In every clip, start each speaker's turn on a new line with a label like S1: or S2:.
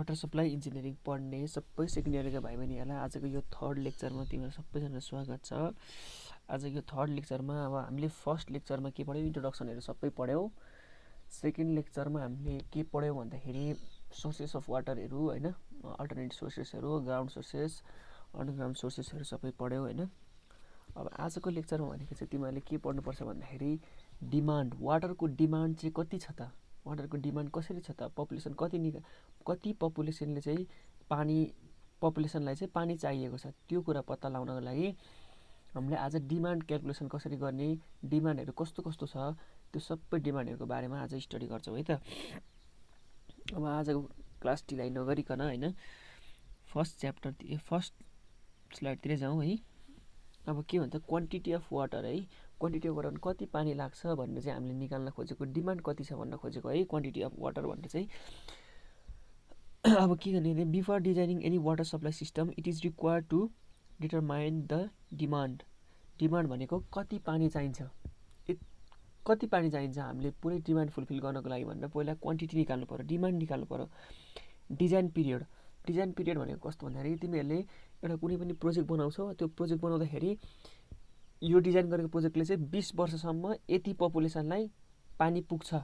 S1: Water supply engineering पढ्ने सबै second इयरका भाइ बहिनीहरूलाई आजको यो थर्ड लेक्चरमा तिमीहरू सबैजना स्वागत छ। आज यो थर्ड लेक्चरमा अब हामीले फर्स्ट लेक्चरमा के पढ्यौँ, इन्ट्रोडक्सनहरू सबै पढ्यौँ। सेकेन्ड लेक्चरमा हामीले के पढ्यौँ भन्दाखेरि सोर्सेस अफ वाटरहरू होइन, अल्टरनेट सोर्सेसहरू, ग्राउन्ड सोर्सेस, अन्डरग्राउन्ड सोर्सेसहरू सबै पढ्यौँ होइन। अब आजको लेक्चरमा भनेको चाहिँ तिमीहरूले के पढ्नुपर्छ भन्दाखेरि डिमान्ड, वाटरको डिमान्ड चाहिँ कति छ त, वाटरको डिमान्ड कसरी छ त, पपुलेसन कति पपुलेसनले चाहिँ पपुलेसनलाई चाहिँ पानी चाहिएको छ त्यो कुरा पत्ता लगाउनको लागि हामीले आज डिमान्ड क्यालकुलेसन कसरी गर्ने, डिमान्डहरू कस्तो कस्तो छ त्यो सबै डिमान्डहरूको बारेमा आज स्टडी गर्छौँ है त। अब आजको क्लास ढिलाइ नगरिकन होइन फर्स्ट स्लाइडतिर जाउँ है। अब के भन्छ क्वान्टिटी अफ वाटर है, क्वान्टिटी अफ वाटर कति पानी लाग्छ भनेर चाहिँ हामीले निकाल्न खोजेको, डिमान्ड कति छ भन्न खोजेको है क्वान्टिटी अफ वाटर भनेर चाहिँ। अब के गर्ने भने before designing any water supply system it is required to determine the demand. Demand भनेको कति पानी चाहिन्छ, कति पानी चाहिन्छ हामीले पुरै डिमान्ड फुलफिल गर्नको लागि भनेर पहिला क्वान्टिटी निकाल्नु पर्यो, डिमान्ड निकाल्नु पर्यो। डिजाइन पिरियड भनेको कस्तो भन्दाखेरि तिमीहरूले एउटा कुनै पनि प्रोजेक्ट बनाउँछौ, त्यो प्रोजेक्ट बनाउँदाखेरि यो डिजाइन गरेको प्रोजेक्टले चाहिँ 20 वर्षसम्म यति पपुलेसनलाई पानी पुग्छ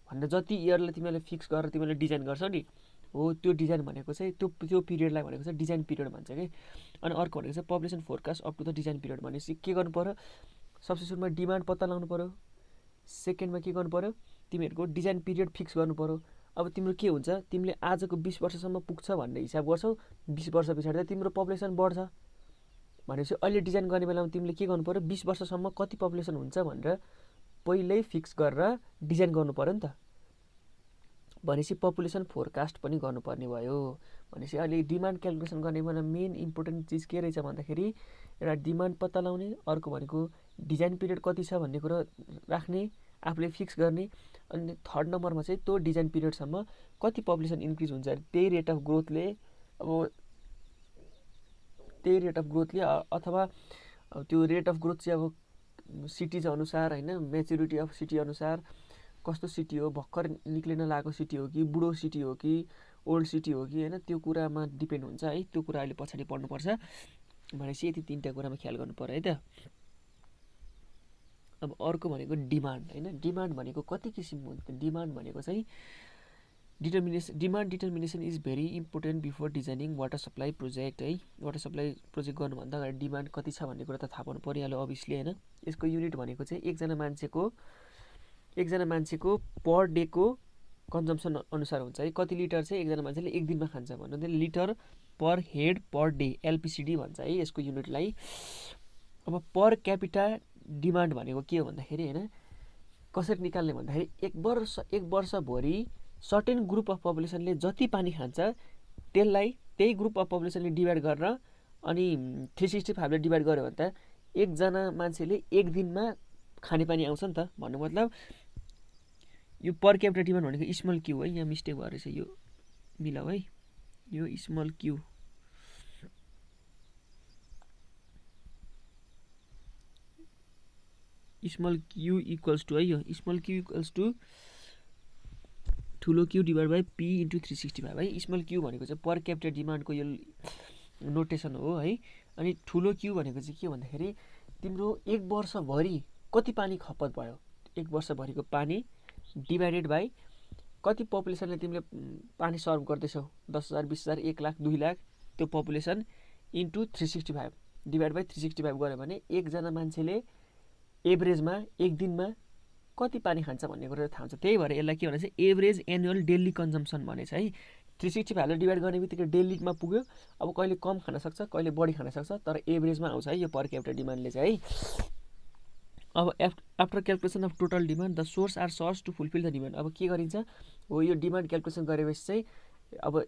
S1: भनेर जति इयरलाई तिमीहरूले फिक्स गरेर तिमीहरूले डिजाइन गर्छौ नि, हो त्यो डिजाइन भनेको चाहिँ त्यो पिरियडलाई भनेको चाहिँ डिजाइन पिरियड भन्छ कि। अनि अर्को भनेको चाहिँ population forecast up to the design period भनेपछि के गर्नु पर्यो, सबसे सुरुमा डिमान्ड पत्ता लगाउनु पर्यो, सेकेन्डमा के गर्नु पर्यो तिमीहरूको डिजाइन पिरियड फिक्स गर्नु पर्यो। अब तिम्रो के हुन्छ, तिमीले आजको 20 वर्षसम्म पुग्छ भन्ने हिसाब गर्छौ, 20 वर्ष पछाडि त तिम्रो पपुलेसन बढ्छ भनेपछि अहिले डिजाइन गर्ने बेलामा तिमीले के गर्नु पर्यो, 20 वर्षसम्म कति पपुलेसन हुन्छ भनेर पहिल्यै फिक्स गरेर डिजाइन गर्नु पर्यो नि त। भनेपछि पपुलेसन फोरकास्ट पनि गर्नुपर्ने भयो। भनेपछि अहिले डिमान्ड क्यालकुलेसन गर्ने बेला मेन इम्पोर्टेन्ट चिज के रहेछ भन्दाखेरि एउटा डिमान्ड पत्ता लगाउने, अर्को भनेको डिजाइन पिरियड कति छ भन्ने कुरा राख्ने, आफूले फिक्स गर्ने, अनि थर्ड नम्बरमा चाहिँ त्यो डिजाइन पिरियडसम्म कति पपुलेसन इन्क्रिज हुन्छ त्यही रेट अफ ग्रोथले अथवा त्यो रेट अफ ग्रोथ चाहिँ अब सिटिज अनुसार होइन, मेच्युरिटी अफ सिटी अनुसार कस्तो सिटी हो, भर्खर निक्लिन लागेको सिटी हो कि बुढो सिटी हो कि ओल्ड सिटी हो कि होइन, त्यो कुरामा डिपेन्ड हुन्छ है। त्यो कुरा अहिले पछाडि पढ्नुपर्छ भनेपछि यति 3टा कुरामा ख्याल गर्नु पर्यो है त। अब अर्को भनेको डिमान्ड होइन, डिमान्ड भनेको कति किसिमको हुन्छ, डिमान्ड भनेको चाहिँ demand determination is very important before designing water supply project है। वाटर सप्लाई प्रोजेक्ट गर्नुभन्दा अगाडि डिमान्ड कति छ भन्ने कुरा त थाहा पाउनु परिहाल्यो अभियसली होइन। यसको युनिट भनेको चाहिँ एकजना मान्छेको पर डेको कन्जम्सन अनुसार हुन्छ है। कति लिटर चाहिँ एकजना मान्छेले एक दिनमा खान्छ भन्नु, litre per head per day LPCD भन्छ है यसको युनिटलाई। अब पर क्यापिटा डिमान्ड भनेको के हो भन्दाखेरि होइन, कसरी निकाल्ने भन्दाखेरि एक वर्षभरि सर्टेन ग्रुप अफ पपुलेसनले जति पानी खान्छ त्यसलाई त्यही ग्रुप अफ पपुलेसनले डिभाइड गरेर अनि 365 ले डिभाइड गर्यो भने त एकजना मान्छेले एक दिनमा खाने पानी आउँछ नि त। भन्नु मतलब यो पर क्यापिटा डिमान्ड भनेको स्मल क्यू है, यहाँ मिस्टेक भएर चाहिँ यो मिलाऊ है, यो स्मल क्यू इक्वल्स टु है, यो स्मल क्यू इक्वल्स टु ठुलो Q divide by P into 365 है। स्मल क्यू भनेको चाहिँ पर क्यापिटा डिमान्डको यो नोटेसन हो है। अनि ठुलो क्यू भनेको चाहिँ के भन्दाखेरि तिम्रो एक वर्षभरि कति पानी खपत भयो, एक वर्षभरिको पानी डिभाइडेड बाई कति पपुलेसनले तिमीले पानी सर्भ गर्दैछौ, 10,000 20,000 1 लाख 2 लाख त्यो पपुलेसन इन्टु 365 डिभाइड बाई 365 गऱ्यो भने एकजना मान्छेले एभरेजमा एक दिनमा कति पानी खान्छ भन्ने कुरा थाहा हुन्छ। त्यही भएर यसलाई के भनेको चाहिँ एभरेज एनुअल डेली कन्जम्सन भनेछ है। 365 ले डिभाइड गर्ने बित्तिकै डेलीमा पुग्यो, अब कहिले कम खान सक्छ कहिले बढी खान सक्छ, तर एभरेजमा आउँछ है यो पर क्यापिटा डिमान्डले चाहिँ है। अब after calculation of total demand the source are search to fulfil the demand. अब के गरिन्छ हो, यो डिमान्ड क्यालकुलेसन गरेपछि चाहिँ अब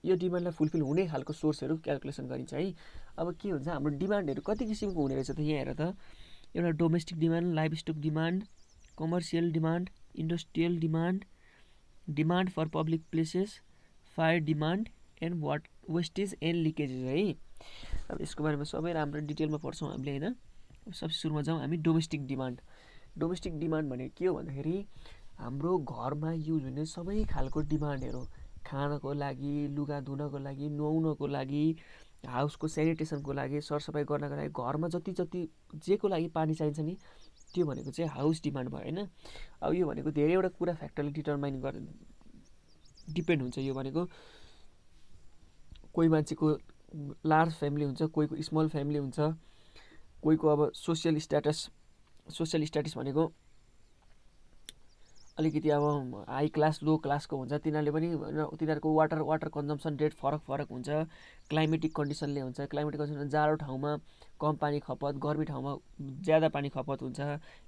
S1: यो डिमान्डलाई फुलफिल हुने खालको सोर्सहरू क्यालकुलेसन गरिन्छ है। अब के हुन्छ हाम्रो डिमान्डहरू कति किसिमको हुने रहेछ त, यहाँ हेर त, एउटा domestic demand, livestock demand, commercial demand, industrial demand, demand for public places, fire demand and wastage and leakages है। अब यसको बारेमा सबै राम्रो डिटेलमा पढ्छौँ हामीले होइन। सबसे सुरुमा जाउँ हामी डोमेस्टिक डिमान्ड। डोमेस्टिक डिमान्ड भनेको के हो भन्दाखेरि हाम्रो घरमा युज हुने सबै खालको डिमान्डहरू, खानको लागि, लुगा धुनको लागि, नुहाउनको लागि, हाउसको सेनिटेसनको लागि, सरसफाइ गर्नको लागि, घरमा जति जति जेको लागि पानी चाहिन्छ नि त्यो भनेको चाहिँ हाउस डिमान्ड भयो होइन। अब यो भनेको धेरैवटा कुरा फ्याक्टरले डिटरमाइन डिपेन्ड हुन्छ। यो भनेको कोही मान्छेको लार्ज फ्यामिली हुन्छ, कोहीको स्मल फ्यामिली हुन्छ, कोहीको अब सोसियल स्ट्याटस भनेको अलिकति अब हाई क्लास लो क्लासको हुन्छ, तिनीहरूले पनि तिनीहरूको वाटर कन्जम्सन रेट फरक हुन्छ, क्लाइमेटिक कन्डिसनले हुन्छ। क्लाइमेटिक कन्डिसन जाडो ठाउँमा कम पानी खपत, गर्मी ठाउँमा ज्यादा पानी खपत हुन्छ,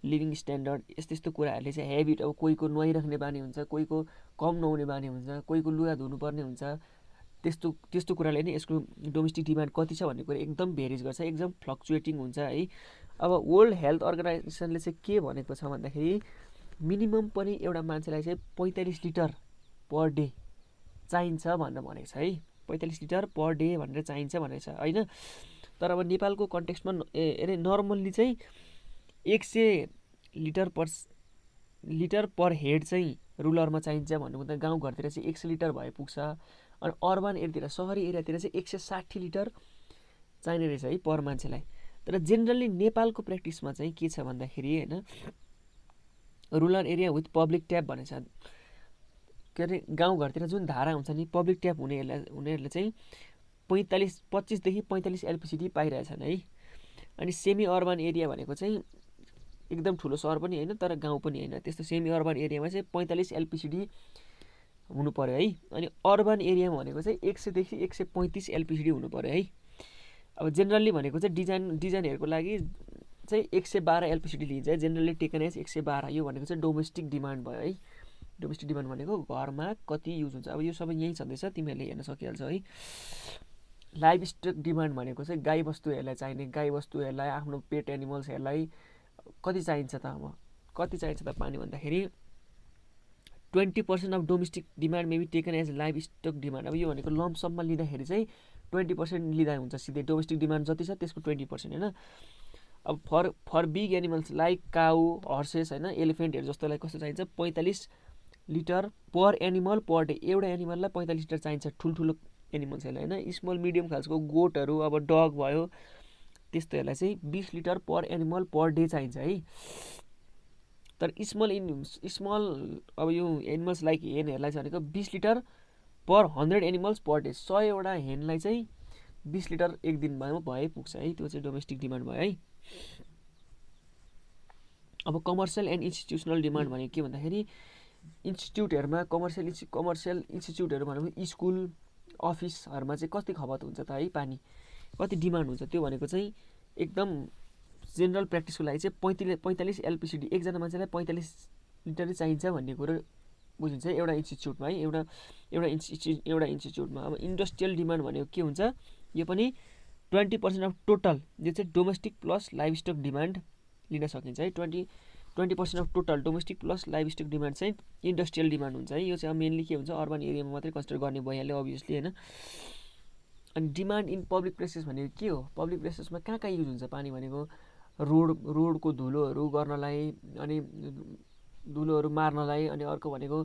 S1: लिभिङ स्ट्यान्डर्ड यस्तो कुराहरूले चाहिँ हेबिट, अब कोहीको नुहाइराख्ने बानी हुन्छ, कोहीको कम नुहाउने बानी हुन्छ, कोहीको लुगा धुनुपर्ने हुन्छ, त्यस्तो कुराले नै यसको डोमेस्टिक डिमान्ड कति छ भन्ने कुरा एकदम भेरिज गर्छ, एकदम फ्लक्चुएटिङ हुन्छ है। अब वर्ल्ड हेल्थ अर्गनाइजेसनले चाहिँ के भनेको छ भन्दाखेरि मिनिमम पनि एउटा मान्छेलाई चाहिँ 45 लिटर पर डे चाहिन्छ भनेर भनेको छ है। 45 लिटर पर डे भनेर चाहिन्छ भनेको छ होइन। तर अब नेपालको कन्टेक्स्टमा नर्मल्ली चाहिँ 100 लिटर पर हेड चाहिँ रुरलमा चाहिन्छ भन्नु गाउँघरतिर चाहिँ 100 लिटर भए पुग्छ। अनि अर्बन एरियातिर, सहरी एरियातिर चाहिँ 160 लिटर चाहिने रहेछ है पर मान्छेलाई। तर जेनरली नेपालको प्र्याक्टिसमा चाहिँ के छ भन्दाखेरि होइन, rural area with public tap भनेको छ। के अरे गाउँघरतिर जुन धारा हुन्छ नि पब्लिक ट्याप उनीहरूले चाहिँ 25देखि 45 एलपिसिडी पाइरहेछन् है। अनि सेमी अर्बन एरिया भनेको चाहिँ एकदम ठुलो सहर पनि होइन तर गाउँ पनि होइन, त्यस्तो सेमी अर्बन एरियामा चाहिँ 45 एलपिसिडी हुनु पर्यो है। अनि अर्बन एरियामा भनेको चाहिँ 100 देखि 135 एलपिसिडी हुनु पर्यो है। अब जेनरली भनेको चाहिँ डिजाइनहरूको लागि चाहिँ 112 एलपिसिडी लिन्छ है, जेनरली टेकन एज 112। यो भनेको चाहिँ डोमेस्टिक डिमान्ड भयो है। डोमेस्टिक डिमान्ड भनेको घरमा कति युज हुन्छ। अब यो सबै यहीँ छँदैछ, तिमीहरूले हेर्न सकिहाल्छ है। लाइभ स्टक डिमान्ड भनेको चाहिँ गाई बस्तुहरूलाई चाहिने, गाई बस्तुहरूलाई आफ्नो पेट एनिमल्सहरूलाई कति चाहिन्छ त। अब कति चाहिन्छ त पानी भन्दाखेरि 20% of domestic demand may be taken as livestock demand. अब यो भनेको लम्पसममा लिँदाखेरि चाहिँ 20% लिँदा हुन्छ सिधै, डोमेस्टिक डिमान्ड जति छ त्यसको 20% होइन। अब for big animals like cow, horses होइन, एलिफेन्टहरू जस्तोलाई कस्तो चाहिन्छ 45 litre per animal per day. एउटा एनिमललाई 45 लिटर चाहिन्छ ठुल्ठुलो एनिमल्सहरूलाई होइन। स्मल मिडियम खालको गोटहरू अब डग भयो त्यस्तोहरूलाई चाहिँ 20 litre per animal per day चाहिन्छ है। तर स्मल अब यो एनिमल्स लाइक हेनहरूलाई चाहिँ भनेको 20 litre per 100 animals per day. 100वटा हेनलाई चाहिँ 20 लिटर एक दिनमा भए पुग्छ है। त्यो चाहिँ डोमेस्टिक डिमान्ड भयो है। अब कमर्सियल एन्ड इन्स्टिट्युसनल डिमान्ड भनेको के भन्दाखेरि इन्स्टिट्युटहरूमा कमर्सियल इन्स्टिट्युटहरू भनेको स्कुल अफिसहरूमा चाहिँ कति खपत हुन्छ त है, पानी कति डिमान्ड हुन्छ त्यो भनेको चाहिँ एकदम जेनरल प्र्याक्टिसको लागि चाहिँ 45 एलपिसिडी एकजना मान्छेलाई 45 लिटर चाहिन्छ भन्ने कुरो बुझिन्छ एउटा इन्स्टिट्युटमा है, एउटा इन्स्टिट्युटमा। अब इन्डस्ट्रियल डिमान्ड भनेको के हुन्छ, यो पनि 20% अफ टोटल, यो चाहिँ domestic plus livestock demand लिन सकिन्छ है। 20% of total domestic plus livestock demand चाहिँ इन्डस्ट्रियल डिमान्ड हुन्छ है। यो चाहिँ मेनली के हुन्छ अर्बन एरियामा मात्रै कन्सिडर गर्ने भइहाल्यो अभियसली होइन। अनि डिमान्ड इन पब्लिक प्लेसेस भनेको के हो, पब्लिक प्लेसेसमा कहाँ युज हुन्छ पानी भनेको रोडको धुलोहरू गर्नलाई, अनि धुलोहरू मार्नलाई, अनि अर्को भनेको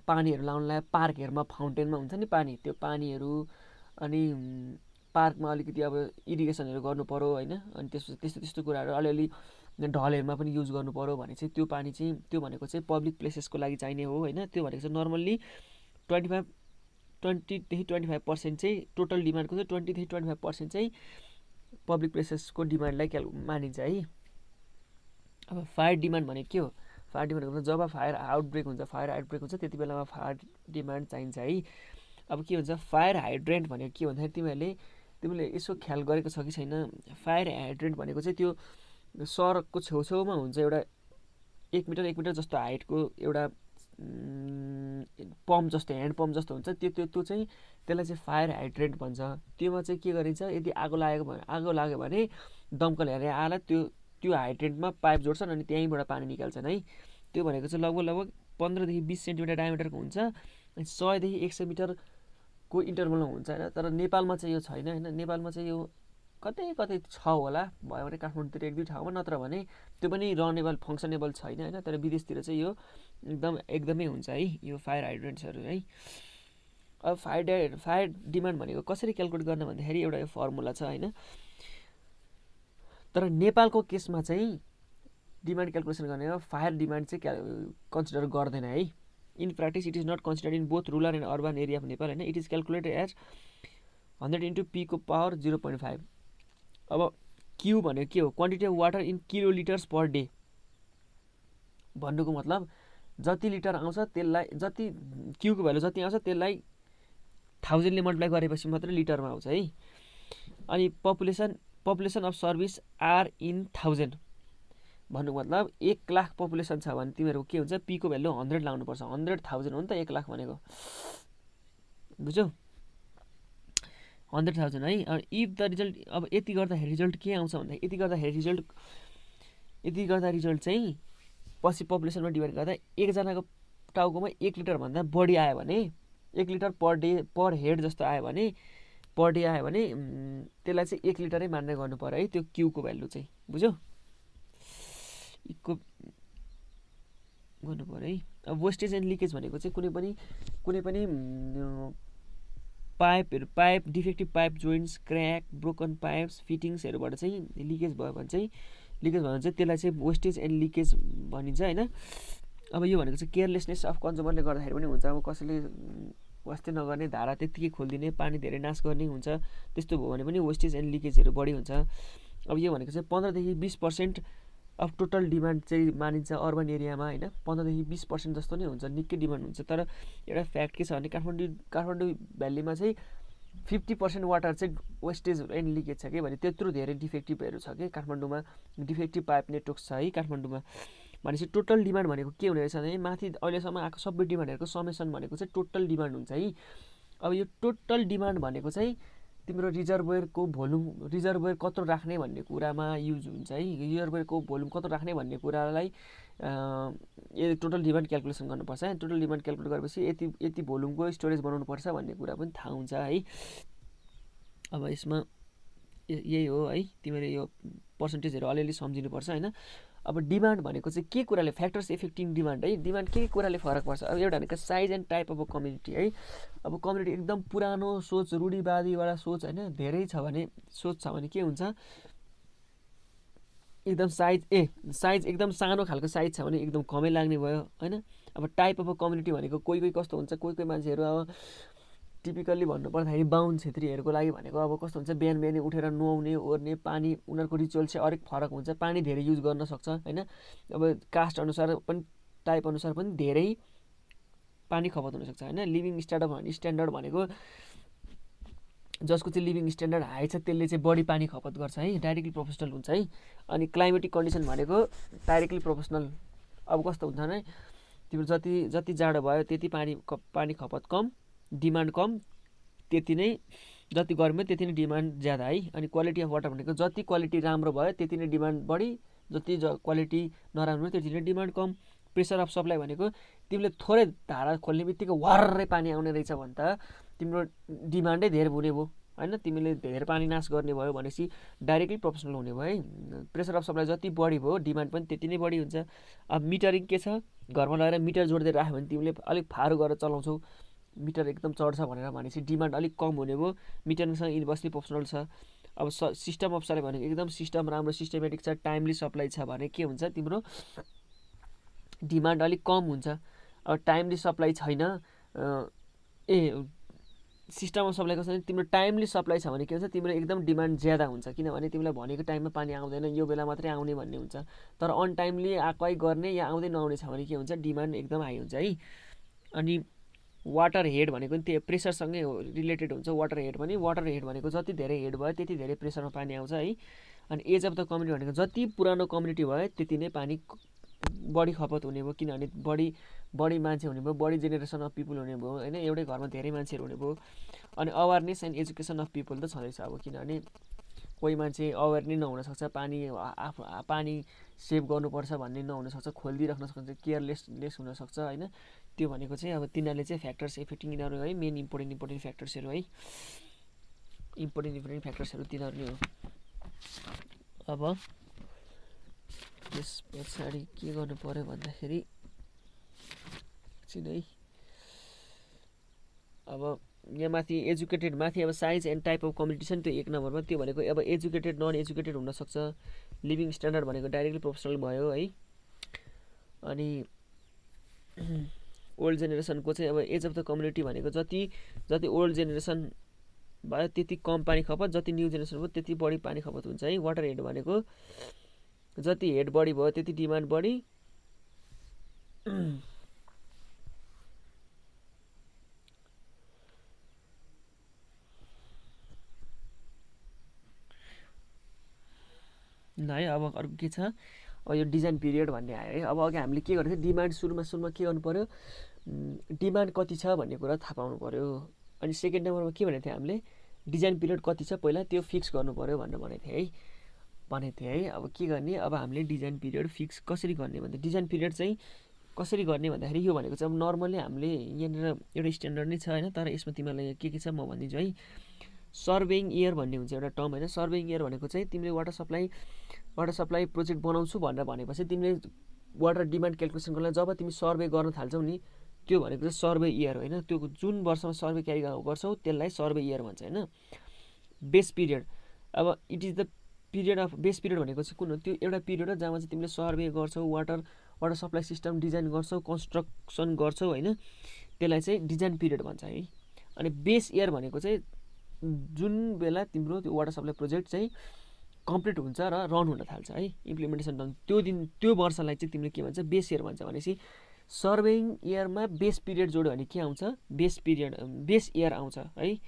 S1: पानीहरू लाउनलाई, पार्कहरूमा फाउन्टेनमा हुन्छ नि पानी, त्यो पानीहरू, अनि पार्कमा अलिकति अब इरिगेसनहरू गर्नु पऱ्यो होइन। अनि त्यस्तो कुराहरू अलिअलि ढलहरूमा पनि युज गर्नु पऱ्यो भने चाहिँ त्यो पानी चाहिँ त्यो भनेको चाहिँ पब्लिक प्लेसेसको लागि चाहिने हो होइन। त्यो भनेको चाहिँ नर्मल्ली 20देखि 25% चाहिँ टोटल डिमान्डको चाहिँ 20देखि 25% चाहिँ पब्लिक प्लेसेसको डिमान्डलाई मानिन्छ है। अब फायर डिमान्ड भनेको के हो, फायर डिमान्ड भनेको जब फायर आउटब्रेक हुन्छ त्यति बेलामा फायर डिमान्ड चाहिन्छ है। अब के हुन्छ फायर हाइड्रेन्ट भनेको के भन्दाखेरि तिमीले यसो ख्याल गरेको छ कि छैन, फायर हाइड्रेन्ट भनेको चाहिँ त्यो सहरको छेउछेउमा हुन्छ एउटा 1 मिटर जस्तो हाइटको एउटा पम्प जस्तो, ह्यान्ड पम्प जस्तो हुन्छ, त्यो चाहिँ त्यसलाई चाहिँ फायर हाइड्रेन्ट भन्छ। त्योमा चाहिँ के गरिन्छ, यदि आगो लाग्यो भने दमकलहरूले आएर त्यो हाइड्रेन्टमा पाइप जोड्छन् अनि त्यहीँबाट पानी निकाल्छन् है। त्यो भनेको चाहिँ लगभग 15देखि 20 सेन्टिमिटर डायमिटरको हुन्छ, अनि 100देखि 100 मिटरको इन्टरभलमा हुन्छ होइन। तर नेपालमा चाहिँ यो छैन होइन। नेपालमा चाहिँ यो कतै छ होला, भयो भने काठमाडौँतिर 1-2 ठाउँमा, नत्र भने त्यो पनि रनेबल फङ्सनेबल छैन होइन। तर विदेशतिर चाहिँ यो एकदमै हुन्छ है यो फायर हाइड्रेन्ट्सहरू है। अब फायर डिमान्ड भनेको कसरी क्यालकुलेट गर्ने भन्दाखेरि एउटा यो फर्मुला छ होइन। तर नेपालको केसमा चाहिँ डिमान्ड क्यालकुलेसन गर्ने फायर डिमान्ड चाहिँ कन्सिडर गर्दैन है। In practice it is not considered in both rural and urban area of Nepal होइन। It is calculated as 100 into पीको पावर 0.5। अब क्यु भनेको के हो, quantity of water in kilo litres per day भन्नुको मतलब जति लिटर आउँछ त्यसलाई, जति क्युको भ्यालु जति आउँछ त्यसलाई 1000 ले मल्टिप्लाई गरेपछि मात्रै लिटरमा आउँछ है। अनि population of service are in 1000 भन्नुको मतलब 1 लाख पपुलेसन छ भने तिमीहरूको के हुन्छ, पीको भ्यालु 100 लाउनुपर्छ। 100,000 हो नि त 1 लाख भनेको, बुझ्यौ, 100,000 है। इफ द रिजल्ट, अब यति गर्दाखेरि रिजल्ट के आउँछ भन्दा यति गर्दा रिजल्ट चाहिँ पछि पपुलेसनमा डिभाइड गर्दा एकजनाको टाउकोमा 1 लिटर भन्दा बढी आयो भने, 1 लिटर पर डे पर हेड जस्तो आयो भने, पर डे आयो भने त्यसलाई चाहिँ 1 लिटरै मान्ने गर्नु पर्यो है, त्यो क्युको भ्यालु चाहिँ, बुझ्यौ, इको गर्नु पर्यो है। अब वेस्टेज एन्ड लिकेज भनेको चाहिँ कुनै पनि pipe defective pipe joints, crack, broken pipes, फिटिङ्सहरूबाट चाहिँ लिकेज भयो भने चाहिँ त्यसलाई चाहिँ वेस्टेज एन्ड लिकेज भनिन्छ होइन। अब यो भनेको चाहिँ केयरलेसनेस अफ कन्ज्युमरले गर्दाखेरि पनि हुन्छ। अब कसैले वास्तै नगर्ने, धारा त्यत्तिकै खोलिदिने, पानी धेरै नाश गर्ने हुन्छ, त्यस्तो भयो भने पनि वेस्टेज एन्ड लिकेजहरू बढी हुन्छ। अब यो भनेको चाहिँ 15 देखि 20% अफ टोटल डिमान्ड चाहिँ मानिन्छ अर्बन एरियामा होइन। 15 देखि 20% जस्तो नै हुन्छ, निकै डिमान्ड हुन्छ। तर एउटा फ्याक्ट के छ भने काठमाडौँ भ्यालीमा चाहिँ 50% वाटर चाहिँ वेस्टेज एन्ड लिकेज छ कि, भने त्यत्रो धेरै डिफेक्टिभहरू छ कि काठमाडौँमा, डिफेक्टिभ पाइप नेटवर्क छ है काठमाडौँमा। भनेपछि टोटल डिमान्ड भनेको के हुने रहेछ भने माथि अहिलेसम्म आएको सबै डिमान्डहरूको समेसन भनेको चाहिँ टोटल डिमान्ड हुन्छ है। अब यो टोटल डिमान्ड भनेको चाहिँ तिम्रो रिजर्भोयरको भोल्युम, रिजर्भोयर कत्रो राख्ने भन्ने कुरामा युज हुन्छ है। रिजर्भोयरको भोल्युम कत्रो राख्ने भन्ने कुरालाई टोटल डिमान्ड क्यालकुलेसन गर्नुपर्छ है। टोटल डिमान्ड क्यालकुलेट गरेपछि यति भोल्युमको स्टोरेज बनाउनुपर्छ भन्ने कुरा पनि थाहा हुन्छ है। अब यसमा यही हो है, तिमीले यो पर्सेन्टेजहरू अलिअलि सम्झिनुपर्छ होइन। अब डिमान्ड भनेको चाहिँ के कुराले, फ्याक्टर्स इफेक्टिङ डिमान्ड है। डिमान्ड के कुराले फरक पर्छ। अब एउटा भनेको size and type of community है। अब कम्युनिटी एकदम पुरानो सोच, रूढिवादीवाला सोच होइन, धेरै छ भने सोच छ भने के हुन्छ, एकदम साइज एकदम सानो खालको साइज छ भने एकदम कमै लाग्ने भयो होइन। अब टाइप अफ कम्युनिटी भनेको कोही कस्तो हुन्छ, कोही मान्छेहरू अब टिपिकल्ली भन्नुपर्दाखेरि बाहुन छेत्रीहरूको लागि भनेको अब कस्तो हुन्छ, बिहान उठेर नुहाउने ओर्ने, पानी उनीहरूको रिचुअल चाहिँ अलिक फरक हुन्छ, पानी धेरै युज गर्न सक्छ होइन। अब कास्ट अनुसार पनि, टाइप अनुसार पनि धेरै पानी खपत हुनसक्छ होइन। लिभिङ स्ट्यान्डर्ड भनेको जसको चाहिँ लिभिङ स्ट्यान्डर्ड हाई छ त्यसले चाहिँ बढी पानी खपत गर्छ है, डाइरेक्टली प्रोपोर्सनल हुन्छ है। अनि क्लाइमेटिक कन्डिसन भनेको डाइरेक्टली प्रोपोर्सनल। अब कस्तो हुन्छ भने तिम्रो जति जाडो भयो त्यति पानी खपत कम, डिमान्ड कम, त्यति नै, जति गर्मी त्यति नै डिमान्ड ज्यादा है। अनि क्वालिटी अफ वाटर भनेको जति क्वालिटी राम्रो भयो त्यति नै डिमान्ड बढी, जति क्वालिटी नराम्रो त्यति नै demand com. Pressure of supply भनेको तिमीले थोरै धारा खोल्ने बित्तिकै वार्रै पानी आउने रहेछ भने त तिम्रो डिमान्डै धेरै हुने भयो होइन। तिमीले धेरै पानी नाश गर्ने भयो भनेपछि डाइरेक्टली प्रोपोर्सनल हुने भयो है। प्रेसर अफ सप्लाई जति बढी भयो डिमान्ड पनि त्यति नै बढी हुन्छ। अब मिटरिङ के छ, घरमा लगेर मिटर जोड्दै राख्यो भने तिमीले अलिक फारो गरेर चलाउँछौ, मिटर एकदम चढ्छ भनेपछि डिमान्ड अलिक कम हुने भयो। मिटरिङसँग इन्भर्सली प्रोपोर्सनल छ। अब सिस्टम अफ सप्लाई भनेको एकदम सिस्टम राम्रो सिस्टमेटिक छ, टाइमली सप्लाई छ भने के हुन्छ, तिम्रो डिमान्ड अलिक कम हुन्छ। अब टाइमली सप्लाई छैन, सिस्टम अफ सप्लाई कसरी, तिम्रो टाइमली सप्लाई छ भने के हुन्छ, तिम्रो एकदम डिमान्ड ज्यादा हुन्छ, किनभने तिमीलाई भनेको टाइममा पानी आउँदैन, यो बेला मात्रै आउने भन्ने हुन्छ। तर अन टाइमली आएकै गर्ने या आउँदै नआउने छ भने के हुन्छ, डिमान्ड एकदम हाई हुन्छ है। अनि वाटर हेड भनेको पनि त्यो प्रेसरसँगै रिलेटेड हुन्छ। वाटर हेड भनेको जति धेरै हेड भयो त्यति धेरै प्रेसरमा पानी आउँछ है। अनि एज अफ द कम्युनिटी भनेको जति पुरानो कम्युनिटी भयो त्यति नै पानी बढी खपत हुने भयो, किनभने बढी मान्छे हुने भयो, बढी जेनेरेसन अफ पिपुल हुने भयो होइन, एउटै घरमा धेरै मान्छेहरू हुने भयो। अनि awareness and education of people त छँदैछ। अब किनभने कोही मान्छे अवेर नै नहुनसक्छ, पानी सेभ गर्नुपर्छ भन्ने नहुनसक्छ, खोलिदिइराख्न सक्छ, केयरलेस हुनसक्छ होइन। त्यो भनेको चाहिँ अब तिनीहरूले चाहिँ फ्याक्टर्स इफेक्टिङ यिनीहरू है, मेन इम्पोर्टेन्ट फ्याक्टर्सहरू है, इम्पोर्टेन्ट फ्याक्टर्सहरू तिनीहरू नै हो। अब त्यस पछाडि के गर्नु पर्यो भन्दाखेरि एकछिन है, अब यहाँ माथि एजुकेटेड माथि अब size and type of community छ नि त्यो 1 नम्बरमा, त्यो भनेको अब एजुकेटेड नन एजुकेटेड हुनसक्छ। लिभिङ स्ट्यान्डर्ड भनेको डाइरेक्टली प्रोफेसनल भयो है। अनि ओल्ड जेनेरेसनको चाहिँ अब एज अफ द कम्युनिटी भनेको जति ओल्ड जेनेरेसन भयो त्यति कम पानी खपत, जति न्यू जेनेरेसन भयो त्यति बढी पानी खपत हुन्छ है। वाटर हेड भनेको जति हेड बढी भयो त्यति डिमान्ड बढी। है अब अर्को के छ, अब यो डिजाइन पिरियड भन्ने आयो है। अब अघि हामीले के गरेको थियो, डिमान्ड सुरुमा के गर्नु पर्यो, डिमान्ड कति छ भन्ने कुरा थाहा पाउनु पर्यो। अनि सेकेन्ड नम्बरमा के भनेको थियो हामीले, डिजाइन पिरियड कति छ पहिला त्यो फिक्स गर्नु पर्यो भनेर भनेको थिएँ है। अब के गर्ने, अब हामीले डिजाइन पिरियड फिक्स कसरी गर्ने भन्दा, डिजाइन पिरियड चाहिँ कसरी गर्ने भन्दाखेरि यो भनेको चाहिँ अब नर्मल्ली हामीले यहाँनिर एउटा स्ट्यान्डर्ड नै छ होइन, तर यसमा तिमीहरूलाई के छ म भनिदिन्छु है। सर्वेइङ इयर भन्ने हुन्छ एउटा टर्म होइन। सर्वेइङ इयर भनेको चाहिँ तिमीले वाटर सप्लाई प्रोजेक्ट बनाउँछु भनेर भनेपछि तिमीले वाटर डिमान्ड क्यालकुलेसन गर्नलाई जब तिमी सर्वे गर्न थाल्छौ नि, त्यो भनेको चाहिँ सर्वे इयर होइन। त्यो जुन वर्षमा सर्वे क्यारी गर्छौ त्यसलाई सर्वे इयर भन्छ होइन। बेस पिरियड, अब it is the period of base period भनेको चाहिँ कुन हो, त्यो एउटा पिरियड हो जहाँमा चाहिँ तिमीले सर्वे गर्छौ, वाटर सप्लाई सिस्टम डिजाइन गर्छौ, कन्स्ट्रक्सन गर्छौ होइन, त्यसलाई चाहिँ डिजाइन पिरियड भन्छ है। अनि बेस इयर भनेको चाहिँ जुन बेला तिम्रो त्यो वाटर सप्लाई प्रोजेक्ट चाहिँ कम्प्लिट हुन्छ र रन हुन थाल्छ है, इम्प्लिमेन्टेसन रन, त्यो वर्षलाई चाहिँ तिमीले के भन्छ, बेस इयर भन्छ। भनेपछि सर्वेइङ इयरमा बेस पिरियड जोड्यो भने के आउँछ, बेस इयर आउँछ है।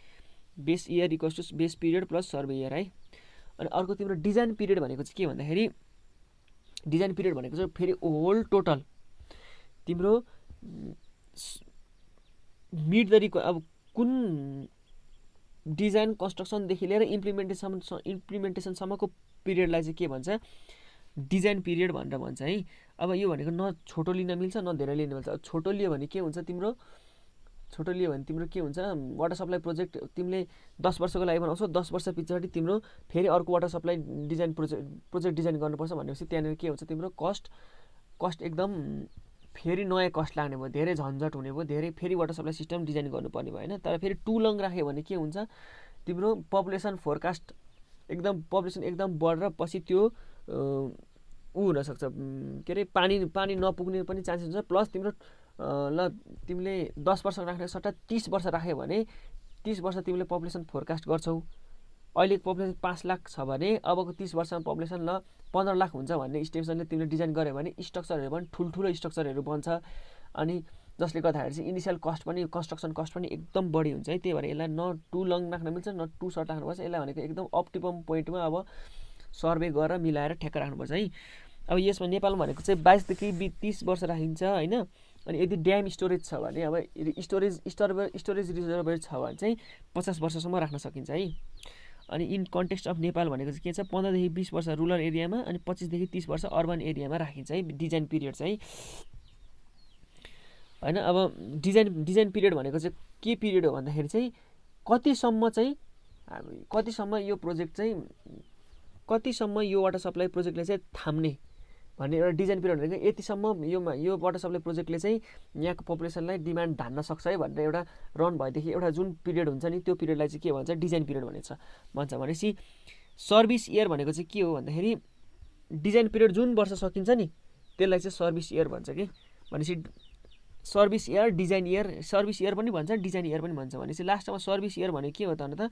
S1: Base year equals to base period plus survey year है। अनि अर्को तिम्रो डिजाइन पिरियड भनेको चाहिँ के भन्दाखेरि, डिजाइन पिरियड भनेको चाहिँ फेरि होल टोटल तिम्रो मिड द अब कुन डिजाइन कन्स्ट्रक्सनदेखि लिएर इम्प्लिमेन्टेसनसम्मको पिरियडलाई चाहिँ के भन्छ, डिजाइन पिरियड भनेर भन्छ है। अब यो भनेको न छोटो लिन मिल्छ न धेरै लिन मिल्छ। छोटो लियो भने के हुन्छ, तिम्रो के हुन्छ, वाटर सप्लाई प्रोजेक्ट तिमीले 10 वर्षको लागि बनाउँछौ, 10 वर्ष पछाडि तिम्रो फेरि अर्को water supply design project design गर्नुपर्छ भनेपछि त्यहाँनिर के हुन्छ, तिम्रो कस्ट एकदम फेरि नयाँ कस्ट लाग्ने भयो, धेरै झन्झट हुने भयो, धेरै फेरि वाटर सप्लाई सिस्टम डिजाइन गर्नुपर्ने भयो होइन। तर फेरि टु लङ राख्यो भने के हुन्छ, तिम्रो पपुलेसन पपुलेसन एकदम बढेर पछि त्यो हुनसक्छ के अरे पानी नपुग्ने पनि चान्सेस हुन्छ। प्लस तिम्रो तिमीले 10 वर्ष राख्ने सट्टा 30 वर्ष राख्यो भने 30 वर्ष तिमीले पपुलेसन फोरकास्ट गर्छौ, अहिलेको पपुलेसन 5 लाख छ भने अबको 30 वर्षमा पपुलेसन 15 लाख हुन्छ भन्ने इस्टिमेसनले तिमीले डिजाइन गर्यो भने स्ट्रक्चरहरू पनि ठुल्ठुलो स्ट्रक्चरहरू बन्छ। अनि जसले गर्दाखेरि चाहिँ इनिसियल कस्ट पनि, कन्स्ट्रक्सन कस्ट पनि एकदम बढी हुन्छ है। त्यही भएर यसलाई न टु लङ राख्न मिल्छ न टु सर्ट राख्नुपर्छ। यसलाई भनेको एकदम अप्टिमम पोइन्टमा अब सर्वे गरेर मिलाएर ठ्याक्क राख्नुपर्छ है। अब यसमा नेपालमा भनेको चाहिँ 22 देखि 30 वर्ष राखिन्छ होइन। अनि यदि ड्याम स्टोरेज छ भने, अब स्टोरेज रिजर्भर छ भने चाहिँ 50 वर्षसम्म राख्न सकिन्छ है। अनि इन कन्टेक्स्ट अफ नेपाल भनेको चाहिँ के छ, 15 देखि 20 वर्ष रुरल एरियामा अनि 25 देखि 30 वर्ष अर्बन एरियामा राखिन्छ है डिजाइन पिरियड चाहिँ होइन। अब डिजाइन पिरियड भनेको चाहिँ के पिरियड हो भन्दाखेरि चाहिँ कतिसम्म यो प्रोजेक्ट चाहिँ कतिसम्म यो वाटर सप्लाई प्रोजेक्टले चाहिँ थाम्ने भन्ने एउटा डिजाइन पिरियड भनेको यतिसम्म यो वाटर सप्लाई प्रोजेक्टले चाहिँ यहाँको पपुलेसनलाई डिमान्ड धान्न सक्छ है भनेर एउटा रन भएदेखि एउटा जुन पिरियड हुन्छ नि त्यो पिरियडलाई चाहिँ के भन्छ, डिजाइन पिरियड भन्छ। भनेपछि सर्भिस इयर भनेको चाहिँ के हो भन्दाखेरि डिजाइन पिरियड जुन वर्ष सकिन्छ नि त्यसलाई चाहिँ सर्भिस इयर भन्छ कि। भनेपछि service year, design year, service year पनि भन्छ, डिजाइन इयर पनि भन्छ। भनेपछि लास्टमा सर्भिस इयर भनेको के हो त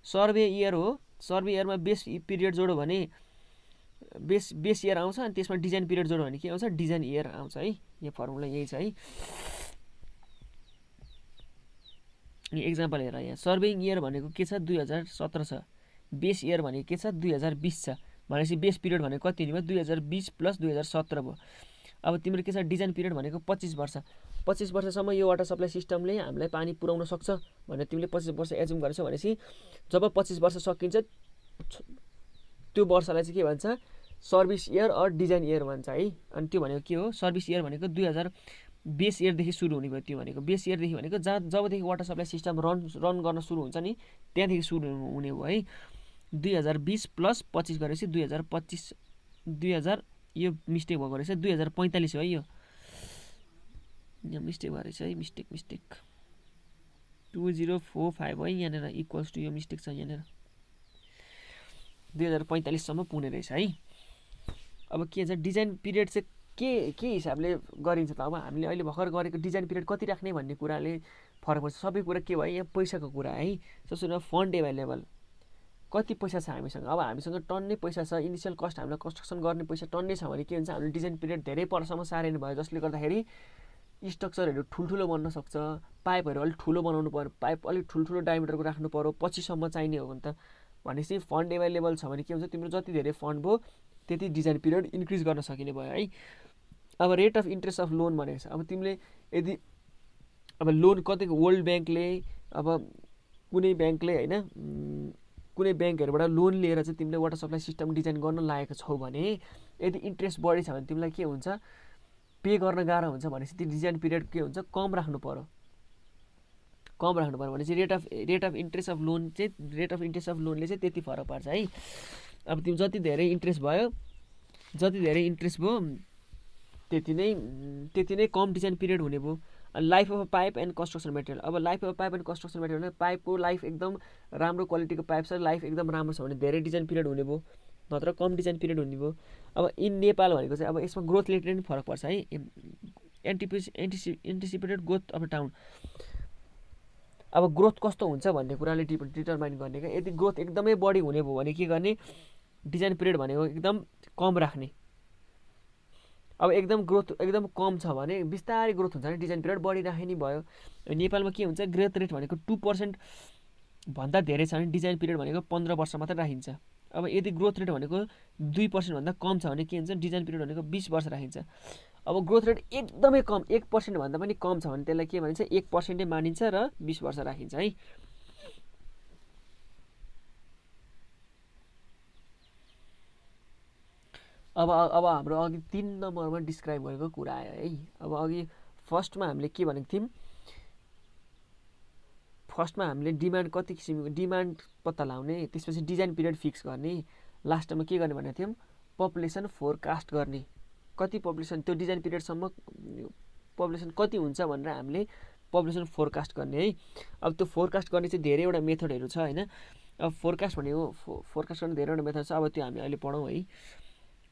S1: सर्वे इयर हो। सर्वे इयरमा बेस पिरियड जोड्यो भने बेस इयर आउँछ, अनि त्यसमा डिजाइन पिरियड जोड्यो भने के आउँछ, डिजाइन इयर आउँछ है। यो फर्मुला यही छ है। एक्जाम्पल हेर, यहाँ सर्वेइङ इयर भनेको के छ, 2017 छ। बेस इयर भनेको के छ, 2020 छ। भनेपछि बेस पिरियड भनेको कति भयो, 2020 प्लस 2017 भयो। अब तिम्रो के छ, डिजाइन पिरियड भनेको 25 वर्ष। 25 वर्षसम्म यो वाटर सप्लाई सिस्टमले हामीलाई पानी पुर्याउन सक्छ भनेर तिमीले 25 वर्ष एजुम गरेछौ भनेपछि जब 25 वर्ष सकिन्छ त्यो वर्षलाई चाहिँ के भन्छ, service year or design year भन्छ है। अनि त्यो भनेको के हो, सर्भिस इयर भनेको 2000 बेस इयरदेखि सुरु हुने भयो। त्यो भनेको बेस इयरदेखि भनेको जबदेखि वाटर सप्लाई सिस्टम रन गर्न सुरु हुन्छ नि त्यहाँदेखि सुरु हुने हो है। 2020 प्लस 25 गरेपछि 2000 यो मिस्टेक भएको रहेछ, 2045 हो है। यो मिस्टेक भएको रहेछ है, मिस्टेक 2045 है यहाँनिर इक्वल्स टु यो मिस्टेक छ यहाँनिर 2045 सम्म पुग्ने रहेछ है। अब के छ डिजाइन पिरियड चाहिँ के हिसाबले गरिन्छ त। अब हामीले अहिले भर्खर गरेको डिजाइन पिरियड कति राख्ने भन्ने कुराले फरक पर्छ। सबै कुरा के भयो यहाँ पैसाको कुरा है। सबसे फन्ड एभाइलेबल कति पैसा छ हामीसँग। अब हामीसँग टन्नै पैसा छ, इनिसियल कस्ट हामीलाई कन्स्ट्रक्सन गर्ने पैसा टन्नै छ भने के हुन्छ हामीले डिजाइन पिरियड धेरै वर्षसम्म सारेन भयो, जसले गर्दाखेरि स्ट्रक्चरहरू ठुल्ठुलो बन्न सक्छ। पाइपहरू अलिक ठुलो बनाउनु पर्यो, पाइप अलिक ठुल्ठुलो डायमिटरको राख्नु पर्यो, पछिसम्म चाहिने हो भने त। भनेपछि फन्ड एभाइलेबल छ भने के हुन्छ तिम्रो जति धेरै फन्ड भयो त्यति डिजाइन पिरियड इन्क्रिज गर्न सकिने भयो है। अब rate of interest of loan भनेको छ। अब तिमीले यदि अब लोन कतिको वर्ल्ड ब्याङ्कले अब कुनै ब्याङ्कले होइन कुनै ब्याङ्कहरूबाट लोन लिएर चाहिँ तिमीले वाटर सप्लाई सिस्टम डिजाइन गर्न लागेको छौ भने यदि इन्ट्रेस्ट बढी छ भने तिमीलाई के हुन्छ पे गर्न गाह्रो हुन्छ। भनेपछि त्यो डिजाइन पिरियड के हुन्छ कम राख्नु पर्यो। भनेपछि rate of interest of loan लोनले चाहिँ त्यति फरक पार्छ है। अब तिमी जति धेरै इन्ट्रेस्ट भयो त्यति नै कम डिजाइन पिरियड हुने भयो। Life of pipe and construction material. अब life of pipe and construction material पाइपको लाइफ एकदम राम्रो क्वालिटीको पाइप छ, लाइफ एकदम राम्रो छ भने धेरै डिजाइन पिरियड हुने भयो, नत्र कम डिजाइन पिरियड हुने भयो। अब इन नेपाल भनेको चाहिँ अब यसमा ग्रोथ रेटले पनि फरक पर्छ है। Anticipated growth of town. अब ग्रोथ कस्तो हुन्छ भन्ने कुराले डिटरमाइन गर्ने क्या। यदि ग्रोथ एकदमै बढी हुने भयो भने के गर्ने डिजाइन पिरियड भनेको एकदम कम राख्ने। अब एकदम ग्रोथ एकदम कम छ भने बिस्तारै ग्रोथ हुन्छ भने डिजाइन पिरियड बढी राख्ने नि भयो। नेपालमा के हुन्छ ग्रोथ रेट भनेको 2% भन्दा धेरै छ भने डिजाइन पिरियड भनेको 15 वर्ष मात्र राखिन्छ। अब यदि ग्रोथ रेट भनेको 2% भन्दा कम छ भने के हुन्छ डिजाइन पिरियड भनेको 20 वर्ष राखिन्छ। अब ग्रोथ रेट एकदमै कम 1% भन्दा पनि कम छ भने त्यसलाई के भनिन्छ 1% मानिन्छ र 20 वर्ष राखिन्छ है। अब हाम्रो अघि 3 नम्बरमा डिस्क्राइब गरेको कुरा आयो है। अब अघि फर्स्टमा हामीले के भनेको थियौँ, फर्स्टमा हामीले डिमान्ड कति किसिमको डिमान्ड पत्ता लगाउने, त्यसपछि डिजाइन पिरियड फिक्स गर्ने, लास्टमा के गर्ने भनेको थियौँ पपुलेसन फोरकास्ट गर्ने। कति पपुलेसन त्यो डिजाइन पिरियडसम्म पपुलेसन कति हुन्छ भनेर हामीले पपुलेसन फोरकास्ट गर्ने है। अब त्यो फोरकास्ट गर्ने चाहिँ धेरैवटा मेथडहरू छ होइन। अब फोरकास्ट भनेको फोरकास्ट गर्ने धेरैवटा मेथड छ। अब त्यो हामी अहिले पढौँ है।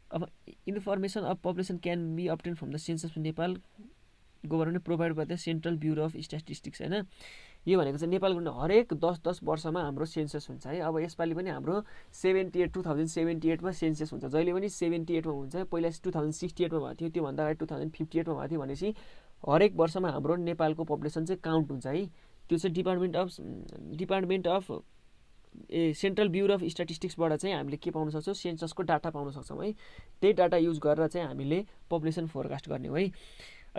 S1: अब information of population can be obtain from the census Nepal government provide by the central bureau of statistics होइन। यो भनेको चाहिँ नेपाल गभर्मेन्ट हरेक 10-10 वर्षमा हाम्रो सेन्सस हुन्छ है। अब यसपालि पनि हाम्रो 2078मा सेन्सस हुन्छ, जहिले पनि 78मा हुन्छ। पहिला 2068मा भएको थियो, त्योभन्दा अगाडि 2058मा भएको थियो। भनेपछि हरेक वर्षमा हाम्रो नेपालको पपुलेसन चाहिँ काउन्ट हुन्छ है। त्यो चाहिँ department of central bureau of स्ट्याटिस्टिक्सबाट चाहिँ हामीले के पाउन सक्छौँ सेन्ससको डाटा पाउन सक्छौँ है। त्यही डाटा युज गरेर चाहिँ हामीले पपुलेसन फोरकास्ट गर्ने हो है।